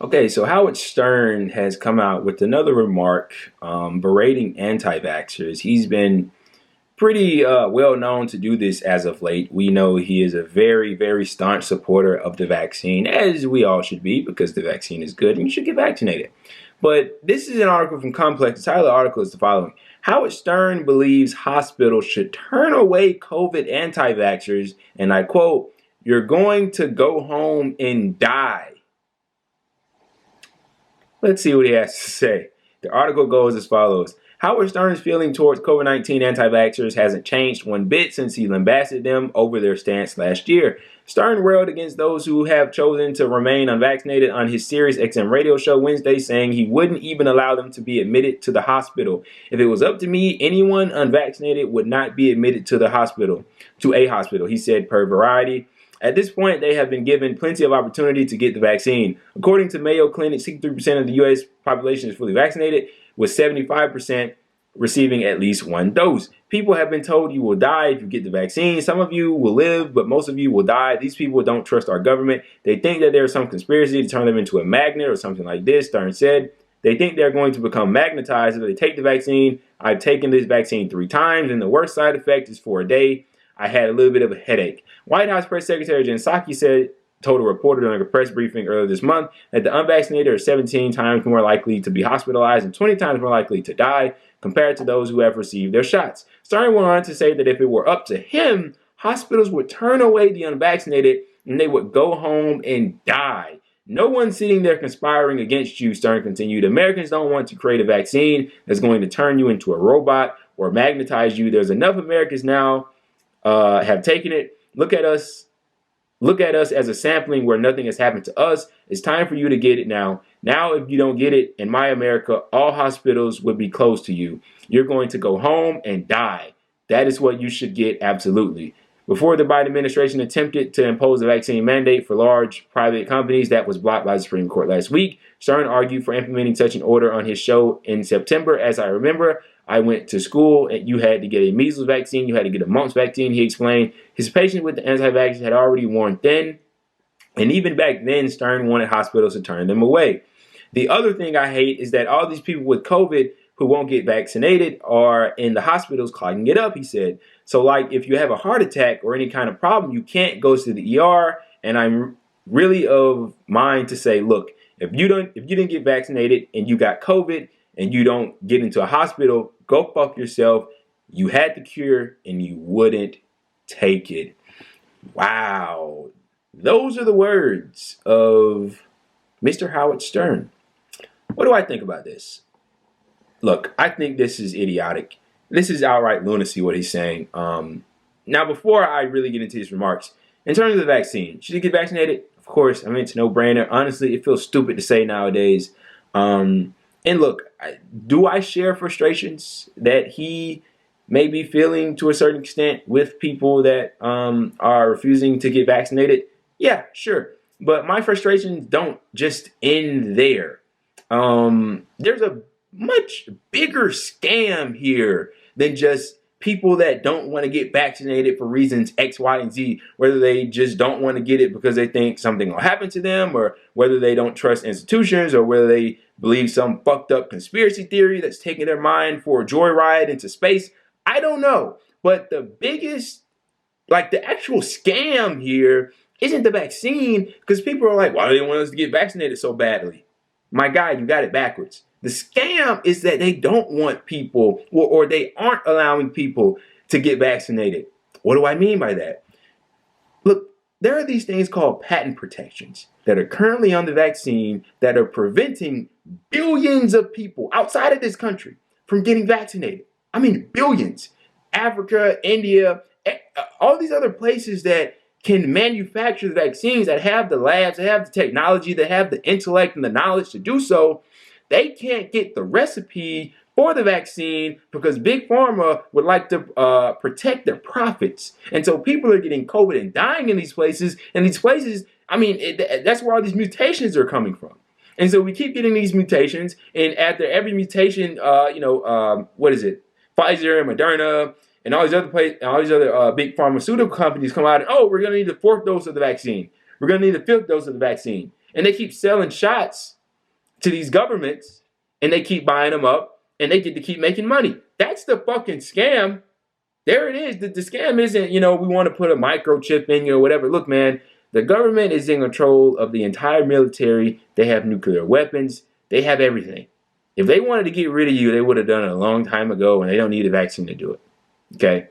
Okay, so Howard Stern has come out with another remark berating anti-vaxxers. He's been pretty well known to do this as of late. We know he is a very, very staunch supporter of the vaccine, as we all should be, because the vaccine is good and you should get vaccinated. But this is an article from Complex. The title of the article is the following. Howard Stern believes hospitals should turn away COVID anti-vaxxers, and I quote, "You're going to go home and die." Let's see what he has to say. The article goes as follows. Howard Stern's feeling towards COVID-19 anti-vaxxers hasn't changed one bit since he lambasted them over their stance last year. Stern railed against those who have chosen to remain unvaccinated on his Sirius XM radio show Wednesday, saying he wouldn't even allow them to be admitted to the hospital. "If it was up to me, anyone unvaccinated would not be admitted to a hospital, he said per Variety. At this point, they have been given plenty of opportunity to get the vaccine. According to Mayo Clinic, 63% of the U.S. population is fully vaccinated, with 75% receiving at least one dose. People have been told you will die if you get the vaccine. Some of you will live, but most of you will die. These people don't trust our government. They think that there's some conspiracy to turn them into a magnet or something like this," Stern said. "They think they're going to become magnetized if they take the vaccine. I've taken this vaccine 3 times, and the worst side effect is for a day. I had a little bit of a headache." White House Press Secretary Jen Psaki told a reporter during a press briefing earlier this month that the unvaccinated are 17 times more likely to be hospitalized and 20 times more likely to die compared to those who have received their shots. Stern went on to say that if it were up to him, hospitals would turn away the unvaccinated and they would go home and die. "No one's sitting there conspiring against you," Stern continued. "Americans don't want to create a vaccine that's going to turn you into a robot or magnetize you. There's enough Americans now have taken it. Look at us as a sampling where nothing has happened to us. It's time for you to get it now. Now, if you don't get it, in my America, all hospitals would be closed to you. You're going to go home and die. That is what you should get, absolutely." Before the Biden administration attempted to impose a vaccine mandate for large private companies that was blocked by the Supreme Court last week, Stern argued for implementing such an order on his show in September. "As I remember, I went to school and you had to get a measles vaccine, you had to get a mumps vaccine," he explained. His patience with the anti-vaxxers had already worn thin, and even back then, Stern wanted hospitals to turn them away. "The other thing I hate is that all these people with COVID who won't get vaccinated are in the hospitals clogging it up," he said. "So like if you have a heart attack or any kind of problem, you can't go to the ER, and I'm really of mind to say, look, if you didn't get vaccinated and you got COVID and you don't get into a hospital, go fuck yourself. You had the cure and you wouldn't take it." Wow. Those are the words of Mr. Howard Stern. What do I think about this? Look, I think this is idiotic. This is outright lunacy, what he's saying. Now, before I really get into his remarks, in terms of the vaccine, should you get vaccinated? Of course. I mean, it's a no-brainer. Honestly, it feels stupid to say nowadays. And look, do I share frustrations that he may be feeling to a certain extent with people that are refusing to get vaccinated? Yeah, sure. But my frustrations don't just end there. There's a much bigger scam here than just people that don't want to get vaccinated for reasons X, Y, and Z, whether they just don't want to get it because they think something will happen to them, or whether they don't trust institutions, or whether they believe some fucked up conspiracy theory that's taking their mind for a joyride into space. I don't know. But the biggest, the actual scam here isn't the vaccine, because people are like, why do they want us to get vaccinated so badly? My guy, you got it backwards. The scam is that they don't want people, or they aren't allowing people to get vaccinated. What do I mean by that? Look, there are these things called patent protections that are currently on the vaccine that are preventing billions of people outside of this country from getting vaccinated. I mean, billions. Africa, India, all these other places that can manufacture the vaccines, that have the labs, that have the technology, that have the intellect and the knowledge to do so, they can't get the recipe for the vaccine because Big Pharma would like to protect their profits. And so people are getting COVID and dying in these places. And these places, I mean, that's where all these mutations are coming from. And so we keep getting these mutations. And after every mutation, what is it? Pfizer and Moderna and all these other big pharmaceutical companies come out and, oh, we're going to need the 4th dose of the vaccine. We're going to need the 5th dose of the vaccine. and they keep selling shots to these governments, and they keep buying them up, and they get to keep making money. That's the fucking scam. There it is. The scam isn't, we want to put a microchip in you or whatever. Look, man, the government is in control of the entire military. They have nuclear weapons. They have everything. If they wanted to get rid of you, they would have done it a long time ago, and they don't need a vaccine to do it. Okay?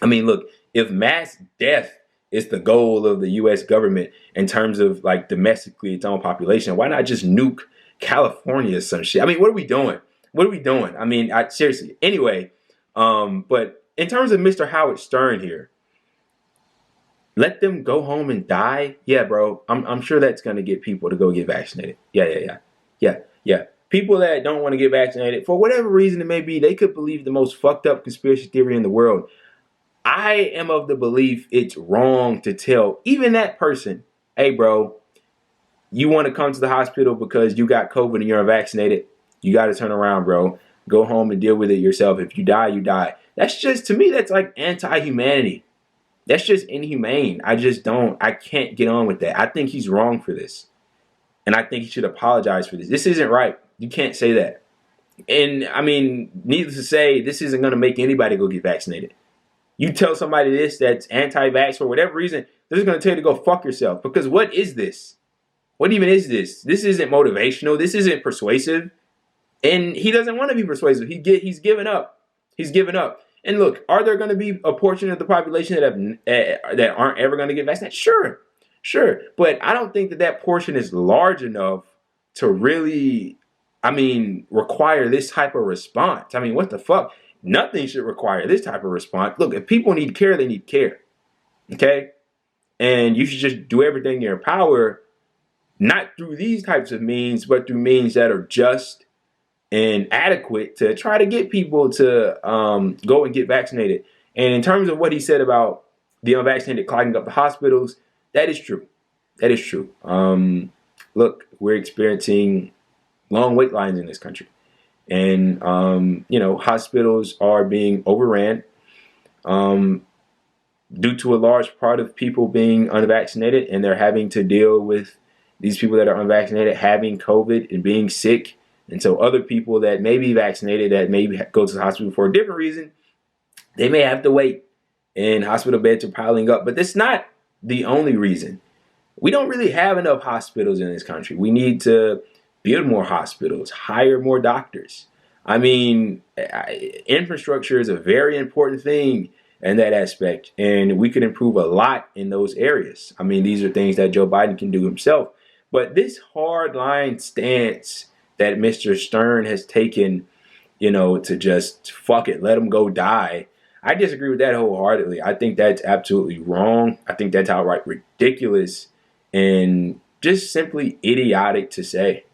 I mean, look, if mass death is the goal of the U.S. government in terms of, like, domestically its own population, why not just nuke California or some shit? I mean, what are we doing? What are we doing? I mean, seriously. Anyway, but in terms of Mr. Howard Stern here, let them go home and die? Yeah, bro. I'm sure that's going to get people to go get vaccinated. Yeah. People that don't want to get vaccinated, for whatever reason it may be, they could believe the most fucked up conspiracy theory in the world. I am of the belief it's wrong to tell even that person, hey, bro, you want to come to the hospital because you got COVID and you're unvaccinated? You got to turn around, bro. Go home and deal with it yourself. If you die, you die. That's just, to me, that's like anti-humanity. That's just inhumane. I can't get on with that. I think he's wrong for this. And I think he should apologize for this. This isn't right. You can't say that. And, I mean, needless to say, this isn't going to make anybody go get vaccinated. You tell somebody this that's anti-vax for whatever reason, they're just going to tell you to go fuck yourself. Because what is this? What even is this? This isn't motivational. This isn't persuasive. And he doesn't want to be persuasive. He's given up. He's given up. And look, are there going to be a portion of the population that aren't ever going to get vaccinated? Sure. But I don't think that portion is large enough to really, require this type of response. I mean, what the fuck? Nothing should require this type of response. Look, if people need care, they need care. Okay? And you should just do everything in your power, not through these types of means, but through means that are just and adequate to try to get people to go and get vaccinated. And in terms of what he said about the unvaccinated clogging up the hospitals, that is true. That is true. Look, we're experiencing long wait lines in this country. And, hospitals are being overran due to a large part of people being unvaccinated, and they're having to deal with these people that are unvaccinated having COVID and being sick. And so other people that may be vaccinated, that maybe go to the hospital for a different reason, they may have to wait, and hospital beds are piling up. But that's not the only reason. We don't really have enough hospitals in this country. We need to build more hospitals, hire more doctors. I mean, infrastructure is a very important thing in that aspect, and we could improve a lot in those areas. I mean, these are things that Joe Biden can do himself. But this hardline stance that Mr. Stern has taken, to just fuck it, let him go die, I disagree with that wholeheartedly. I think that's absolutely wrong. I think that's outright ridiculous and just simply idiotic to say.